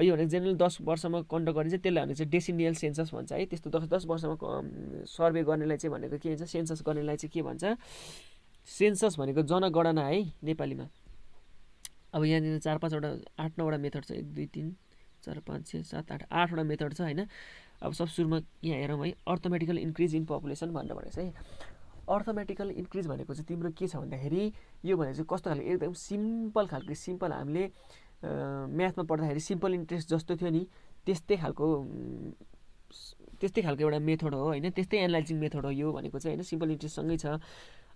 S1: यो भनेको जेनरल 10 वर्षमा कन्डक्ट गर्ने चाहिँ त्यसलाई भनेको चाहिँ डेसिनियल सेन्सस भन्छ है। त्यस्तो 10 वर्षमा सर्वे गर्नेलाई चाहिँ भनेको के भन्छ सेन्सस गर्नेलाई चाहिँ के भन्छ सेन्सस भनेको जनगणना है नेपालीमा। अब यहाँनिर 4-5वटा 8-9वटा मेथड छ, 1 2 3 4 5 6 7 8 8वटा मेथड छ होइन। अब सब सुरुमा यहाँ हेरौँ है अर्थमेटिकल इन्क्रिज इन पपुलेसन भनेर भनेको चाहिँ अर्थमेटिकल इन्क्रिज भनेको चाहिँ तिम्रो के छ भन्दाखेरि यो भनेको चाहिँ कस्तो खालको एकदम सिम्पल खालको सिम्पल हामीले म्याथमा पढ्दाखेरि सिम्पल इन्ट्रेस्ट जस्तो थियो नि त्यस्तै खालको एउटा मेथड हो होइन। त्यस्तै एनालाइजिङ मेथड हो यो भनेको चाहिँ होइन, सिम्पल इन्ट्रेस्टसँगै छ।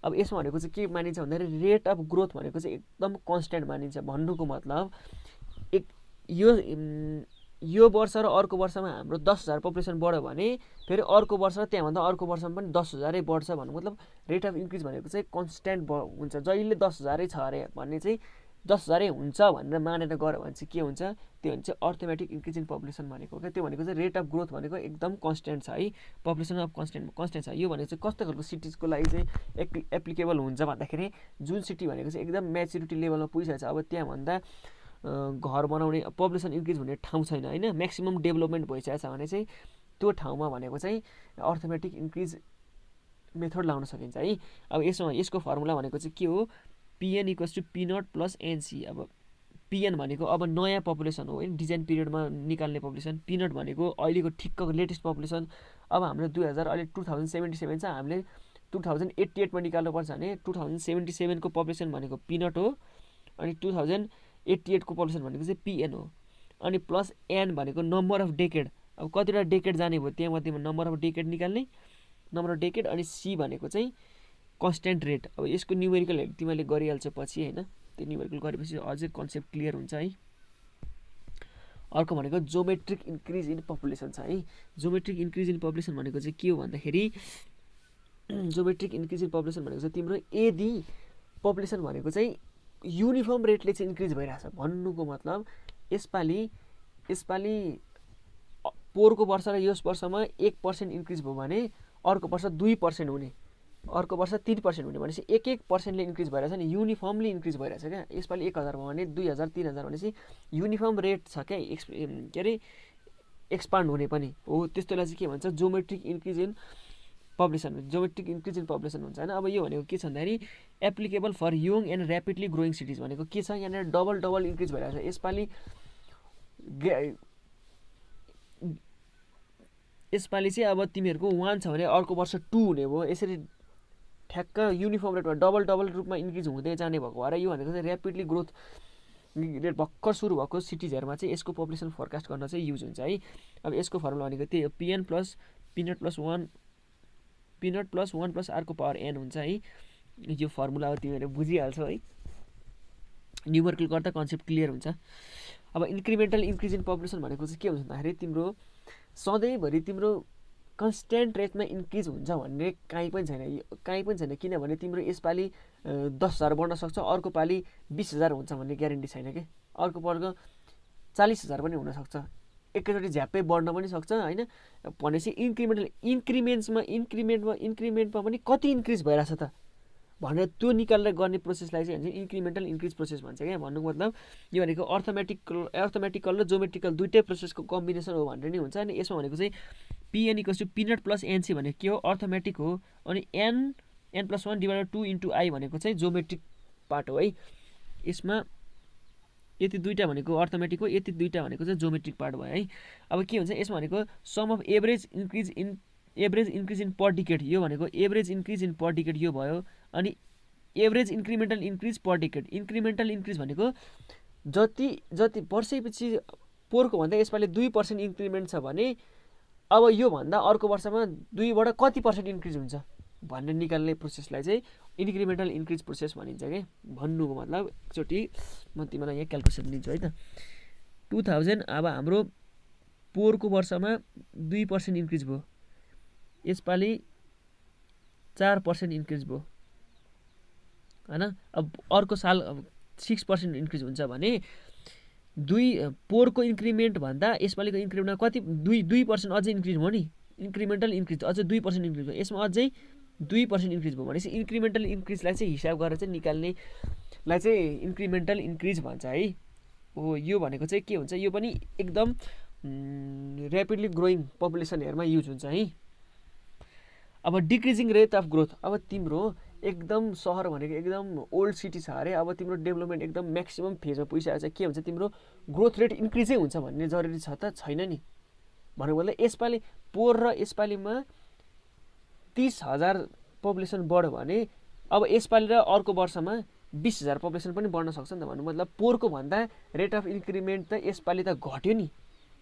S1: अब यसमा भनेको चाहिँ के मानिन्छ भन्दाखेरि रेट अफ ग्रोथ भनेको चाहिँ एकदम कन्स्ट्यान्ट मानिन्छ। भन्नुको मतलब यो वर्ष र अर्को वर्षमा हाम्रो 10,000 पपुलेसन बढ्यो भने फेरि अर्को वर्ष र त्यहाँभन्दा अर्को वर्षमा पनि 10,000 बढ्छ भन्नु मतलब रेट अफ इन्क्रिज भनेको चाहिँ कन्स्ट्यान्ट हुन्छ। जहिले 10,000 छ अरे भन्ने चाहिँ 10,000 हुन्छ भनेर मानेर गऱ्यो भने चाहिँ के हुन्छ त्यो हुन्छ अर्थमेटिक इन्क्रिज इन पपुलेसन भनेको क्या। त्यो भनेको चाहिँ रेट अफ ग्रोथ भनेको एकदम कन्स्ट्यान्ट छ है, पपुलेसन अफ कन्स्ट्यान्ट छ। यो भनेको चाहिँ कस्तो खालको सिटिजको लागि चाहिँ एप्लिकेबल हुन्छ भन्दाखेरि जुन सिटी भनेको चाहिँ एकदम म्याच्युरिटी लेभलमा पुगिसकेको छ, अब त्यहाँभन्दा घर बनाउने पपुलेसन इन्क्रिज हुने ठाउँ छैन होइन, म्याक्सिमम डेभलपमेन्ट भइसकेको छ भने चाहिँ त्यो ठाउँमा भनेको चाहिँ अर्थमेटिक इन्क्रिज मेथड लाउन सकिन्छ है। अब यसको फर्मुला भनेको चाहिँ के हो P N equals to P naught plus N C. अब पिएन भनेको अब नयाँ पपुलेसन हो होइन, डिजाइन पिरियडमा निकाल्ने पपुलेसन। पी नट भनेको अहिलेको ठिक्कको लेटेस्ट पपुलेसन। अब हाम्रो 2077 छ, हामीले 2088मा निकाल्नुपर्छ भने 2077को पपुलेसन भनेको पी नट हो अनि 2088को पपुलेसन भनेको चाहिँ पिएन हो। अनि प्लस एन भनेको नम्बर अफ डेकेड। अब कतिवटा डेकेड जाने भयो त्यहाँ मध्येमा नम्बर अफ डेकेड निकाल्ने, नम्बर अफ डेकेड, अनि सी भनेको चाहिँ कन्स्ट्यान्ट रेट। अब यसको न्युमेरिकलहरू तिमीले गरिहाल्छ पछि होइन, त्यो न्युमेरिकल गरेपछि अझै कन्सेप्ट क्लियर हुन्छ है। अर्को भनेको जोमेट्रिक इन्क्रिज इन पपुलेसन छ है। जोमेट्रिक इन्क्रिज इन पपुलेसन भनेको चाहिँ के हो भन्दाखेरि जोमेट्रिक इन्क्रिज इन पपुलेसन भनेको चाहिँ तिम्रो यदि पपुलेसन भनेको चाहिँ युनिफर्म रेटले चाहिँ इन्क्रिज भइरहेछ भन्नुको मतलब यसपालि पोहोरको वर्ष र यस वर्षमा 1% इन्क्रिज भयो भने अर्को वर्ष 2% हुने, अर्को वर्ष 3% हुने, भनेपछि 1% इन्क्रिज भइरहेछ नि, युनिफर्मली इन्क्रिज भइरहेछ क्या। यसपालि 1000 भयो भने 2000 3000 भनेपछि युनिफर्म रेट छ क्या, के अरे एक्सपान्ड हुने पनि हो। त्यस्तोलाई चाहिँ के भन्छ geometric increase in population, geometric increase in population हुन्छ होइन। अब यो भनेको के छ भन्दाखेरि applicable for young and rapidly growing cities भनेको के छ, यहाँनिर डबल इन्क्रिज भइरहेको छ। यसपालि चाहिँ अब तिमीहरूको 1 छ भने अर्को वर्ष 2 हुने भयो, यसरी ठ्याक्क युनिफर्म रेटमा डबल रूपमा इन्क्रिज हुँदै जाने भएको भएर यो भनेको चाहिँ ऱ्यापिडली ग्रोथ रेट भर्खर सुरु भएको सिटिजहरूमा चाहिँ यसको पपुलेसन फोरकास्ट गर्न चाहिँ युज हुन्छ है। अब यसको फर्मुला भनेको त्यही हो, p n plus p nought plus 1 plus आरको पावर एन हुन्छ है। यो फर्मुला अब तिमीहरूले बुझिहाल्छौ है, न्युमेरिकल गर्दा कन्सेप्ट क्लियर हुन्छ। अब इन्क्रिमेन्टल इन्क्रिज इन पपुलेसन भनेको चाहिँ के हुन्छ भन्दाखेरि तिम्रो सधैँभरि तिम्रो कन्स्ट्यान्ट रेटमा इन्क्रिज हुन्छ भन्ने कहीँ पनि छैन, किनभने तिम्रो यसपालि 10,000 बढ्न सक्छ, अर्को पालि 20,000 हुन्छ भन्ने ग्यारेन्टी छैन कि, अर्को वर्ग 40,000 पनि हुनसक्छ, एकैचोटि झ्याप्पै बढ्न पनि सक्छ होइन। भनेपछि इन्क्रिमेन्टमा पनि कति इन्क्रिज भइरहेछ त भनेर त्यो निकालेर गर्ने प्रोसेसलाई चाहिँ भन्छ इन्क्रिमेन्टल इन्क्रिज प्रोसेस भन्छ क्या। भन्नुको मतलब यो भनेको अर्थमेटिकल र जोमेट्रिकल दुइटै प्रोसेसको कम्बिनेसन हो भनेर नै हुन्छ। अनि यसमा भनेको चाहिँ P N equals to P naught plus N C भनेको के हो, अर्थमेटिक हो, अनि n plus 1 divided 2 into I भनेको चाहिँ जोमेट्रिक पार्ट हो है। यसमा यति दुईवटा भनेको अर्थमेटिक हो, यति दुईवटा भनेको चाहिँ जोमेट्रिक पार्ट भयो है। अब के हुन्छ यसमा भनेको sum of average increase in per decade, यो भनेको average increase in per decade यो भयो, अनि average incremental increase per decade. Incremental increase भनेको जति वर्षैपछि पोहोरको भन्दा यसपालि 2% इन्क्रिमेन्ट छ भने अब यो भन्दा अर्को वर्षमा 2बाट कति % इन्क्रिज हुन्छ भन्ने निकाल्ने प्रोसेसलाई चाहिँ इन्क्रिमेन्टल इन्क्रिज प्रोसेस भनिन्छ क्या। भन्नुको मतलब एकचोटि म तिमीलाई यहाँ क्यालकुलेसन दिन्छु है त। 2000 अब हाम्रो पोहोरको वर्षमा 2% इन्क्रिज भयो, यसपालि 4% इन्क्रिज भयो होइन। अब अर्को साल 6% इन्क्रिज हुन्छ भने पोहोरको इन्क्रिमेन्ट भन्दा यसपालिको इन्क्रिमेन्टमा कति 2% अझै इन्क्रिज भयो नि, इन्क्रिमेन्टल इन्क्रिज अझै 2% इन्क्रिज भयो, यसमा अझै 2% इन्क्रिज भयो भनेपछि इन्क्रिमेन्टल इन्क्रिजलाई चाहिँ हिसाब गरेर चाहिँ निकाल्नेलाई चाहिँ इन्क्रिमेन्टल इन्क्रिज भन्छ है। हो यो भनेको चाहिँ के हुन्छ, यो पनि एकदम ऱ्यापिडली ग्रोइङ पपुलेसनहरूमा युज हुन्छ है। अब डिक्रिजिङ रेट अफ ग्रोथ, अब तिम्रो एकदम सहर भनेको एकदम ओल्ड सिटी छ अरे, अब तिम्रो डेभलपमेन्ट एकदम म्याक्सिमम फेजमा पुगिसकेको छ, के हुन्छ तिम्रो ग्रोथ रेट इन्क्रिजै हुन्छ भन्ने जरुरी छ त छैन नि। भनेको मतलब यसपालि पोहोर र यसपालिमा 30,000 पपुलेसन बढ्यो भने अब यसपालि र अर्को वर्षमा 20,000 पपुलेसन पनि बढ्न सक्छ नि त। भन्नु मतलब पोहोरको भन्दा रेट अफ इन्क्रिमेन्ट त यसपालि त घट्यो नि,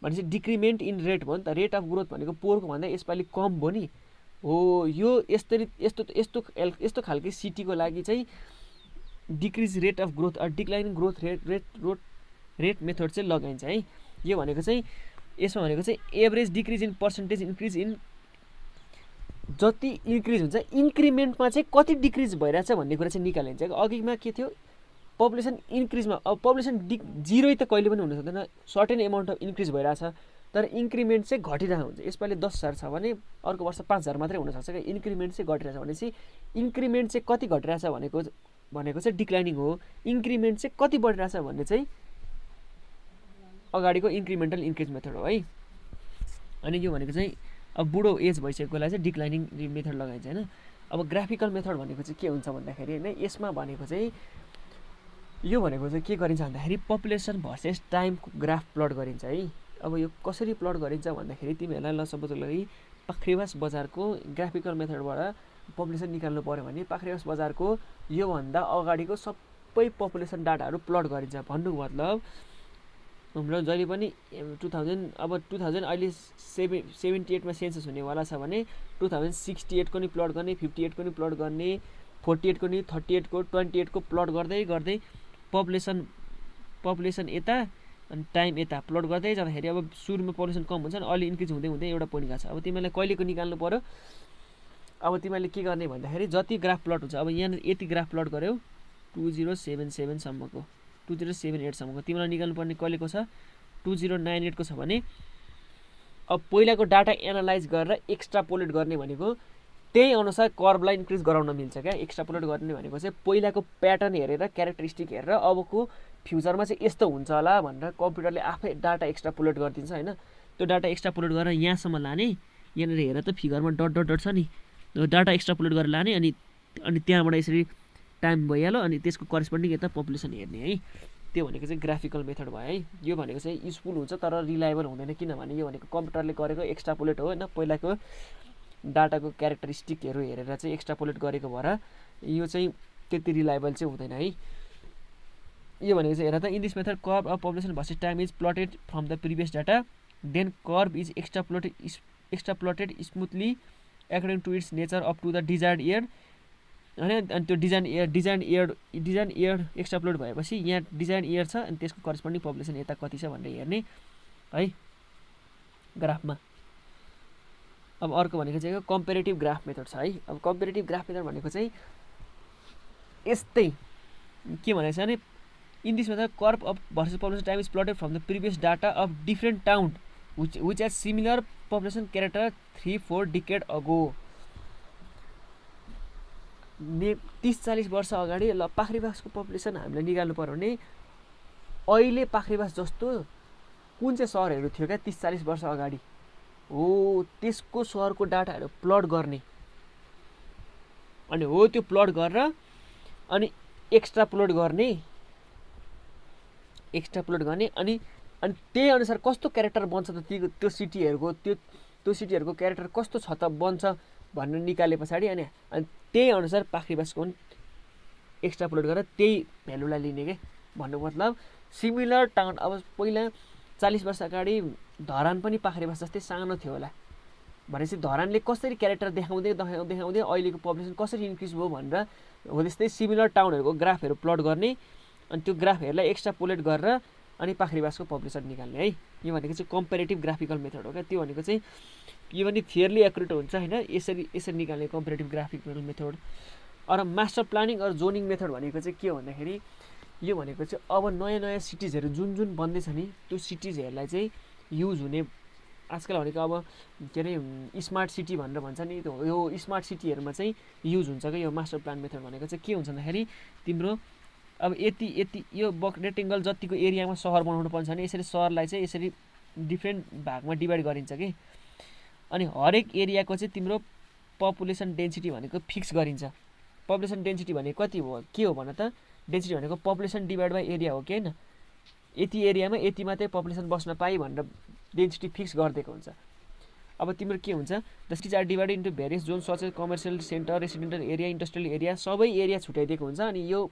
S1: भनेपछि डिक्रिमेन्ट इन रेट भयो नि त। रेट अफ ग्रोथ भनेको पोहोरको भन्दा यसपालि कम भयो नि। हो यो यस्तो खालको सिटीको लागि चाहिँ decrease rate of growth declining growth rate method चाहिँ लगाइन्छ है। यो भनेको चाहिँ यसमा भनेको चाहिँ average decrease in percentage increase in, जति इन्क्रिज हुन्छ इन्क्रिमेन्टमा चाहिँ कति डिक्रिज भइरहेछ भन्ने कुरा चाहिँ निकालिन्छ। अघिमा के थियो पपुलेसन इन्क्रिजमा, अब पपुलेसन जिरो त कहिले पनि हुन सक्दैन, सर्टेन एमाउन्ट अफ इन्क्रिज भइरहेछ, तर इन्क्रिमेन्ट चाहिँ घटिरहेको हुन्छ। यसपालि 10,000 छ भने अर्को वर्ष 5,000 मात्रै हुनसक्छ क्या। इन्क्रिमेन्ट चाहिँ घटिरहेछ भनेपछि इन्क्रिमेन्ट चाहिँ कति घटिरहेछ भनेको चाहिँ डिक्लाइनिङ हो, इन्क्रिमेन्ट चाहिँ कति बढिरहेछ भन्ने चाहिँ अगाडिको इन्क्रिमेन्टल इन्क्रिज मेथड हो है। अनि यो भनेको चाहिँ अब बुढो एज भइसकेकोलाई चाहिँ डिक्लाइनिङ मेथड लगाइन्छ होइन। अब ग्राफिकल मेथड भनेको चाहिँ के हुन्छ भन्दाखेरि होइन, यसमा भनेको चाहिँ यो भनेको चाहिँ के गरिन्छ भन्दाखेरि पपुलेसन भर्सेस टाइमको ग्राफ प्लट गरिन्छ है। अब यो कसरी प्लट गरिन्छ भन्दाखेरि तिमीहरूलाई ल सपोज लागि पाख्रेवास बजारको ग्राफिकल मेथडबाट पपुलेसन निकाल्नु पऱ्यो भने पाख्रेवास बजारको योभन्दा अगाडिको सबै पपुलेसन डाटाहरू प्लट गरिन्छ। भन्नुको मतलब हाम्रो जहिले पनि 2000 अहिले 78मा सेन्सस हुनेवाला छ भने 2068 को नि प्लट गर्ने, 58 को नि प्लट गर्ने, 48 को नि, 38 को, 28 को प्लट गर्दै गर्दै पपुलेसन यता अनि टाइम यता प्लट गर्दै जाँदाखेरि अब सुरुमा पपुलेसन कम हुन्छ नि, अलि इन्क्रिज हुँदै हुँदै एउटा पोइन्ट गएको छ। अब तिमीलाई कहिलेको निकाल्नु पर्यो, अब तिमीले के गर्ने भन्दाखेरि जति ग्राफ प्लट हुन्छ, अब यहाँ यति ग्राफ प्लट गर्यौ 2077 सम्मको, 2078 सम्मको, तिमीलाई निकाल्नु पर्ने कहिलेको छ 2098 को छ भने अब पहिलाको डाटा एनालाइज गरेर एक्स्ट्रापोलेट गर्ने भनेको त्यही अनुसार कर्भलाई इन्क्रिज गराउन मिल्छ क्या। एक्स्ट्रापोलेट गर्ने भनेको चाहिँ पहिलाको प्याटर्न हेरेर, क्यारेक्टरिस्टिक हेरेर अबको फ्युचरमा चाहिँ यस्तो हुन्छ होला भनेर कम्प्युटरले आफै डाटा एक्स्ट्रापोलेट गरिदिन्छ होइन। त्यो डाटा एक्स्ट्रापोलेट गरेर यहाँसम्म लाने, यहाँनिर हेर त फिगरमा डट डट डट छ नि, त्यो डाटा एक्स्ट्रापोलेट गरेर लाने अनि त्यहाँबाट यसरी टाइम भइहाल्यो अनि त्यसको करेस्पोन्डिङ यता पपुलेसन हेर्ने है। त्यो भनेको चाहिँ ग्राफिकल मेथड भयो है। यो भनेको चाहिँ युजफुल हुन्छ तर रिलायबल हुँदैन, किनभने यो भनेको कम्प्युटरले गरेको एक्स्ट्रापोलेट हो होइन, पहिलाको डाटाको क्यारेक्टरिस्टिकहरू हेरेर चाहिँ एक्स्ट्रापोलेट गरेको भएर यो चाहिँ त्यति रिलायबल चाहिँ हुँदैन है। यो भनेको चाहिँ हेर त, in this method curve of population versus time is plotted from the previous data, then curve is extrapolated smoothly according to its nature up to the desired year होइन। अनि त्यो डिजाइन इयर एक्स्ट्राप्लोट भएपछि यहाँ डिजाइन इयर छ अनि त्यसको corresponding population यता कति छ भनेर हेर्ने है ग्राफमा। अब अर्को भनेको चाहिँ कम्पेरेटिभ ग्राफ मेथड छ है। अब कम्पेरेटिभ ग्राफ मेथड भनेको चाहिँ यस्तै के भनेको छ भने in this method curve of versus population time is plotted from the previous data of different town which has similar population character 3-4 decade ago. 30-40 वर्ष अगाडि ल पाख्रीबासको पपुलेसन हामीले निकाल्नु पर्यो भने अहिले पाख्रीबास जस्तो कुन चाहिँ सहरहरू थियो क्या 30-40 वर्ष अगाडि हो, त्यसको सहरको डाटाहरू प्लट गर्ने अनि हो त्यो प्लट गरेर अनि एक्स्ट्राप्लोट गर्ने अनि त्यही अनुसार कस्तो क्यारेक्टर बन्छ त त्यो सिटीहरूको त्यो सिटीहरूको क्यारेक्टर कस्तो छ त बन्छ भनेर निकाले पछाडि अनि त्यही अनुसार पाख्रीबासको एक्स्ट्रापोलेट गरेर त्यही भ्यालुलाई लिने के भन्नु मतलब सिमिलर टाउन। अब पहिला 40 वर्ष अगाडि धरान पनि पाख्रीबास जस्तै सानो थियो होला भनेपछि धरानले कसरी क्यारेक्टर देखाउँदै अहिलेको पपुलेसन कसरी इन्क्रिज भयो भनेर हो त्यस्तै सिमिलर टाउनहरूको ग्राफहरू प्लट गर्ने अनि त्यो ग्राफहरूलाई एक्स्ट्रापोलेट गरेर अनि पाख्रीबासको पपुलेसन निकाल्ने है। यो भनेको चाहिँ कम्पेरेटिभ ग्राफिकल मेथड हो क्या। त्यो भनेको चाहिँ यो पनि फेयरली एक्युरेट हुन्छ होइन, यसरी निकाल्ने कम्पेरेटिभ ग्राफिकल मेथड। अरू मास्टर प्लानिङ अरू जोनिङ मेथड भनेको चाहिँ के हो भन्दाखेरि यो भनेको चाहिँ अब नयाँ सिटिजहरू जुन बन्दैछ नि त्यो सिटिजहरूलाई चाहिँ युज हुने आजकल भनेको अब के अरे स्मार्ट सिटी भनेर भन्छ नि, यो स्मार्ट सिटीहरूमा चाहिँ युज हुन्छ क्या यो मास्टर प्लान मेथड भनेको चाहिँ के हुन्छ भन्दाखेरि तिम्रो अब यति यो रेक्टेङ्गल जतिको एरियामा सहर बनाउनु पर्छ भने यसरी सहरलाई चाहिँ यसरी डिफ्रेन्ट भागमा डिभाइड गरिन्छ कि अनि हरेक एरियाको चाहिँ तिम्रो पपुलेसन डेन्सिटी भनेको फिक्स गरिन्छ। पपुलेसन डेन्सिटी भनेको कति हो के हो भन त, डेन्सिटी भनेको पपुलेसन डिभाइड बाई एरिया हो कि होइन, यति एरियामा यति मात्रै पपुलेसन बस्न पाइ भनेर डेन्सिटी फिक्स गरिदिएको हुन्छ। अब तिम्रो के हुन्छ the cities are divided into various zone such as commercial centre, residential area, industrial area, सबै एरिया छुट्याइदिएको हुन्छ अनि यो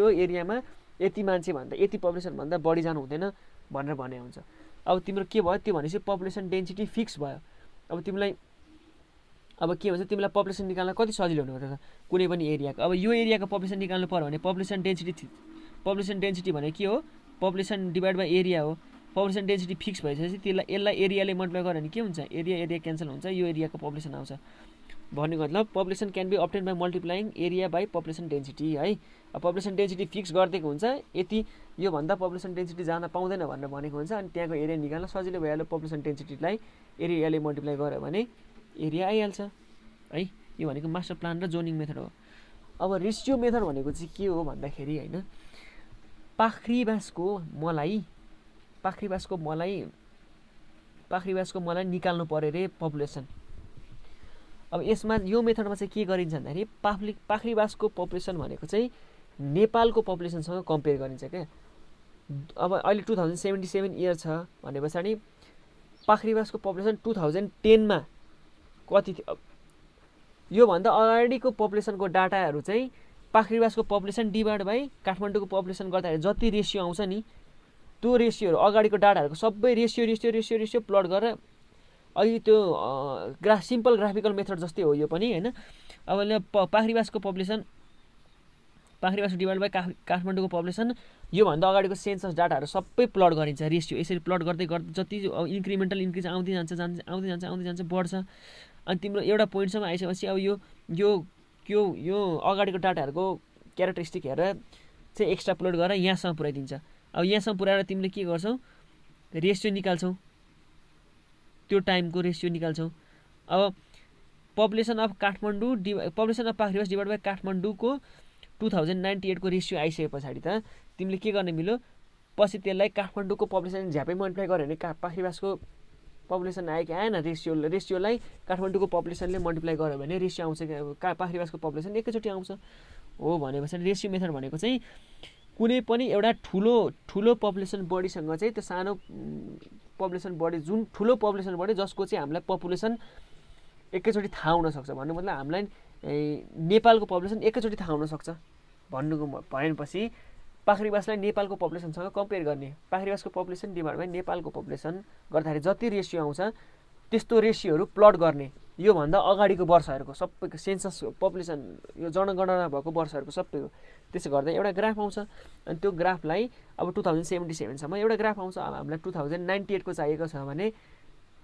S1: एरियामा यति मान्छे भन्दा यति पपुलेसन भन्दा बढी जानु हुँदैन भनेर भने हुन्छ। अब तिम्रो के भयो त्यो भनेपछि पपुलेसन डेन्सिटी फिक्स भयो। अब तिमीलाई अब के भन्छ तिमीलाई पपुलेसन निकाल्न कति सजिलो हुने हो त कुनै पनि एरियाको। अब यो एरियाको पपुलेसन निकाल्नु पर्यो भने पपुलेसन डेन्सिटी भनेको के हो, पपुलेसन डिभाइड बाई एरिया हो। पपुलेसन डेन्सिटी फिक्स भइसकेपछि यसलाई एरियाले मल्टिप्लाई गर्यो भने के हुन्छ, एरिया क्यान्सल हुन्छ, यो एरियाको पपुलेसन आउँछ। भन्नुको मतलब population can be obtain by multiplying area by population density है। अब पपुलेसन डेन्सिटी फिक्स गरिदिएको हुन्छ, यति योभन्दा पपुलेसन डेन्सिटी जान पाउँदैन भनेर भनेको हुन्छ अनि त्यहाँको एरिया निकाल्न सजिलो भइहाल्यो। पपुलेसन डेन्सिटीलाई एरियाले मल्टिप्लाई गर्यो भने एरिया आइहाल्छ है। यो भनेको मास्टर प्लान र जोनिङ मेथड हो। अब रेसियो मेथड भनेको चाहिँ के हो भन्दाखेरि होइन पाख्रीबासको मलाई निकाल्नु पर्यो रे पपुलेसन। अब यसमा यो मेथडमा चाहिँ के गरिन्छ भन्दाखेरि पाख्रीबासको पपुलेसन भनेको चाहिँ नेपालको पपुलेसनसँग कम्पेयर गरिन्छ क्या। अब अहिले 2077 इयर छ भने पछाडि पाख्रीबासको पपुलेसन 2010 मा कति थियो, योभन्दा अगाडिको पपुलेसनको डाटाहरू चाहिँ पाख्रीबासको पपुलेसन डिभाइड बाई काठमाडौँको पपुलेसन गर्दाखेरि जति रेसियो आउँछ नि त्यो रेसियोहरू अगाडिको डाटाहरूको सबै रेसियो प्लट गरेर अघि त्यो सिम्पल ग्राफिकल मेथड जस्तै हो यो पनि होइन। अब पाखरीबासको पपुलेसन डिभाइड बाई काठमाडौँको पपुलेसन योभन्दा अगाडिको सेन्सस डाटाहरू सबै प्लट गरिन्छ रेसियो। यसरी प्लट गर्दै जति इन्क्रिमेन्टल इन्क्रिज आउँदै जान्छ बढ्छ। अनि तिम्रो एउटा पोइन्टसम्म आइसकेपछि अब यो अगाडिको डाटाहरूको क्यारेक्टरिस्टिक हेरेर चाहिँ एक्स्ट्रापोलेट गरेर यहाँसम्म पुऱ्याइदिन्छ। अब यहाँसम्म पुऱ्याएर तिमीले के गर्छौ, रेसियो निकाल्छौ, त्यो टाइमको रेसियो निकाल्छौ। अब पपुलेसन अफ पाखरीबास डिभाइड बाई काठमाडौँको 2098 को रेसियो आइसके पछाडि त तिमीले के गर्ने मिल्यो, पछि त्यसलाई काठमाडौँको पपुलेसन झ्यापै मल्टिप्लाई गर्यो भने पाखरीबासको पपुलेसन आयो कि आएन, रेसियोलाई काठमाडौँको पपुलेसनले मल्टिप्लाई गर्यो भने रेसियो आउँछ कि पाखरीबासको पपुलेसन एकैचोटि आउँछ हो। भनेपछि रेसियो मेथड भनेको चाहिँ कुनै पनि एउटा ठुलो पपुलेसन बडीसँग चाहिँ त्यो सानो पपुलेसन बडी, जुन ठुलो पपुलेसन बडी जसको चाहिँ हामीलाई पपुलेसन एकैचोटि थाहा हुनसक्छ, भन्नु मतलब हामीलाई नेपालको पपुलेसन एकैचोटि थाहा हुनसक्छ भन्नुको भएपछि पाखरीबासलाई नेपालको पपुलेसनसँग कम्पेयर गर्ने। पाखरीबासको पपुलेसन डिभाइड बाई नेपालको पपुलेसन गर्दाखेरि जति रेसियो आउँछ त्यस्तो रेसियोहरू प्लट गर्ने योभन्दा अगाडिको वर्षहरूको सबैको सेन्सस पपुलेसन यो जनगणना भएको वर्षहरूको सबैको। त्यसो गर्दा एउटा ग्राफ आउँछ। अनि त्यो ग्राफलाई अब 2077सम्म एउटा ग्राफ आउँछ। अब हामीलाई 2098 को चाहिएको छ भने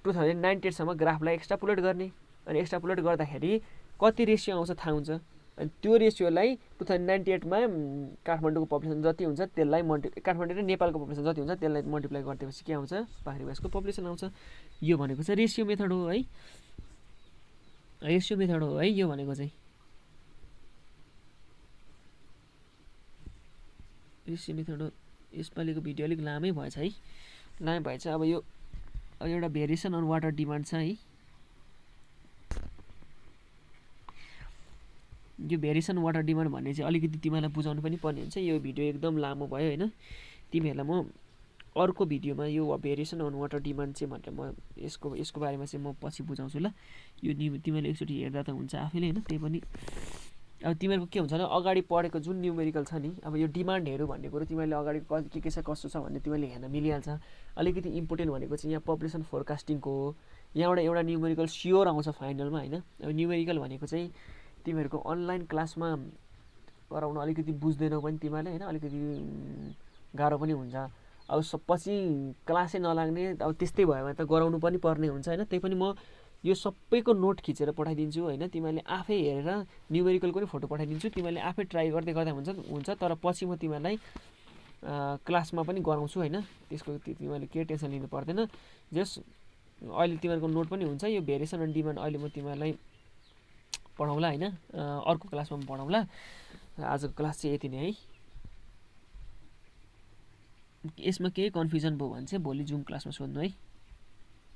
S1: 2098 सम्म ग्राफलाई एक्स्ट्रापोलेट गर्ने। अनि एक्स्ट्रापोलेट गर्दाखेरि कति रेसियो आउँछ थाहा हुन्छ। अनि त्यो रेसियोलाई 2098 मा काठमाडौँको पपुलेसन जति हुन्छ त्यसलाई काठमाडौँ र नेपालको पपुलेसन जति हुन्छ त्यसलाई मल्टिप्लाई गरिदिएपछि के आउँछ, पाखरीबासको पपुलेसन आउँछ। यो भनेको चाहिँ रेसियो मेथड हो है, रेसियो मेथड हो है यो भनेको चाहिँ रेसियो मेथड हो। यसपालिको भिडियो अलिक लामै भएछ है, लामै भएछ। अब एउटा भेरिएसन अन वाटर डिमान्ड छ है। यो भेरिएसन वाटर डिमान्ड भन्ने चाहिँ अलिकति तिमीलाई बुझाउनु पनि पर्ने हुन्छ। यो भिडियो एकदम लामो भयो होइन, तिमीहरूलाई म अर्को भिडियोमा यो भेरिएसन अन वाटर डिमान्ड चाहिँ भनेर म यसको बारेमा चाहिँ म पछि बुझाउँछु ल। यो तिमीले एकचोटि हेर्दा त हुन्छ आफैले होइन। त्यही पनि अब तिमीहरूको के हुन्छ भने अगाडि पढेको जुन न्युमेरिकल छ नि, अब यो डिमान्डहरू भन्ने कुरो तिमीले अगाडि के छ कस्तो छ भन्ने तिमीले हेर्न मिलिहाल्छ। अलिकति इम्पोर्टेन्ट भनेको चाहिँ यहाँ पपुलेसन फोरकास्टिङको हो। यहाँबाट एउटा न्युमेरिकल स्योर आउँछ फाइनलमा होइन। अब न्युमेरिकल भनेको चाहिँ तिमीहरूको अनलाइन क्लासमा गराउन अलिकति बुझ्दैनौ पनि तिमीहरूले होइन, अलिकति गाह्रो पनि हुन्छ। अब पछि क्लासै नलाग्ने अब त्यस्तै भयो भने त गराउनु पनि पर्ने हुन्छ होइन। त्यही पनि म यो सबैको नोट खिचेर पठाइदिन्छु होइन। तिमीहरूले आफै हेरेर न्युमेरिकलको पनि फोटो पठाइदिन्छु, तिमीहरूले आफै ट्राई गर्दै हुन्छ। तर पछि म तिमीहरूलाई क्लासमा पनि गराउँछु होइन। त्यसको तिमीहरूले केही टेन्सन लिनु पर्दैन। जस अहिले तिमीहरूको नोट पनि हुन्छ। यो भेरिएसन अन डिमान्ड अहिले म तिमीहरूलाई पढाउँला होइन, अर्को क्लासमा पनि पढाउँला। आजको क्लास चाहिँ यति नै है। यसमा केही कन्फ्युजन भयो भने चाहिँ भोलि जुम क्लासमा सोध्नु है।